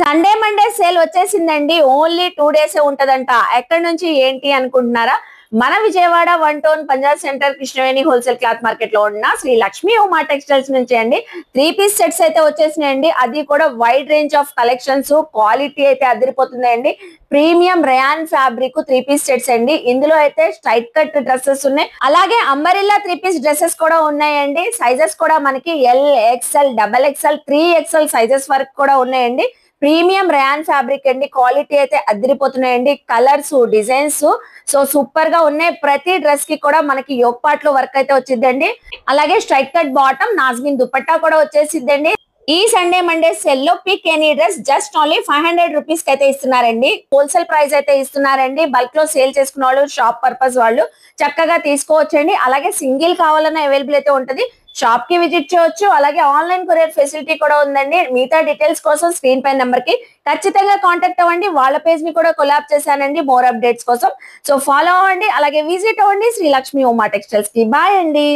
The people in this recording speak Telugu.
సండే మండే సేల్ వచ్చేసిందండి. ఓన్లీ 2 డేసే ఉంటదంట. ఎక్కడి నుంచి ఏంటి అనుకుంటున్నారా? మన Vijayawada 1 town Punjab centre Krishnaveni wholesale cloth market లో ఉన్న శ్రీ లక్ష్మీ ఉమా టెక్స్టైల్స్ నుంచి అండి 3 పీస్ సెట్స్ అయితే వచ్చేసినాయండి. అది కూడా wide range of collections, quality అయితే అదిరిపోతుందండి. Premium rayon fabric 3 piece sets అండి. ఇందులో అయితే స్ట్రైట్ కట్ డ్రెస్సెస్ ఉన్నాయి, అలాగే అంబరిల్లా 3 పీస్ డ్రెస్సెస్ కూడా ఉన్నాయండి. సైజెస్ కూడా మనకి L, XL, double XL, 3XL sizes వరకు కూడా ఉన్నాయండి. ప్రీమియం రయాన్ ఫ్యాబ్రిక్ అండి. క్వాలిటీ అయితే అదిరిపోతున్నాయండి. కలర్స్, డిజైన్స్ సో సూపర్ గా ఉన్నాయి. ప్రతి డ్రెస్ కి కూడా మనకి యోక్ పార్ట్ లో వర్క్ అయితే వచ్చిందండి. అలాగే straight cut bottom, Nazmin dupatta కూడా వచ్చేసిద్దండి. ఈ సండే మండే సెల్ లో pick any dress just only 500 rupees కి అయితే ఇస్తున్నారండి. హోల్సేల్ ప్రైస్ అయితే ఇస్తున్నారండి. బల్క్ లో సేల్ చేసుకున్న వాళ్ళు, షాప్ పర్పస్ వాళ్ళు చక్కగా తీసుకోవచ్చండి. అలాగే సింగిల్ కావాలన్న అవైలబుల్ అయితే ఉంటది. షాప్ కి విజిట్ చేయొచ్చు. అలాగే ఆన్లైన్ కొరియర్ ఫెసిలిటీ కూడా ఉందండి. మిగతా డీటెయిల్స్ కోసం స్క్రీన్ పై నెంబర్ కి ఖచ్చితంగా కాంటాక్ట్ అవ్వండి. వాళ్ళ పేజ్ ని కూడా కొలాబ్ చేశానండి మోర్ అప్డేట్స్ కోసం. సో ఫాలో అవ్వండి, అలాగే విజిట్ అవ్వండి శ్రీ లక్ష్మీ ఉమా టెక్స్టైల్స్ కి. బాయ్ అండి.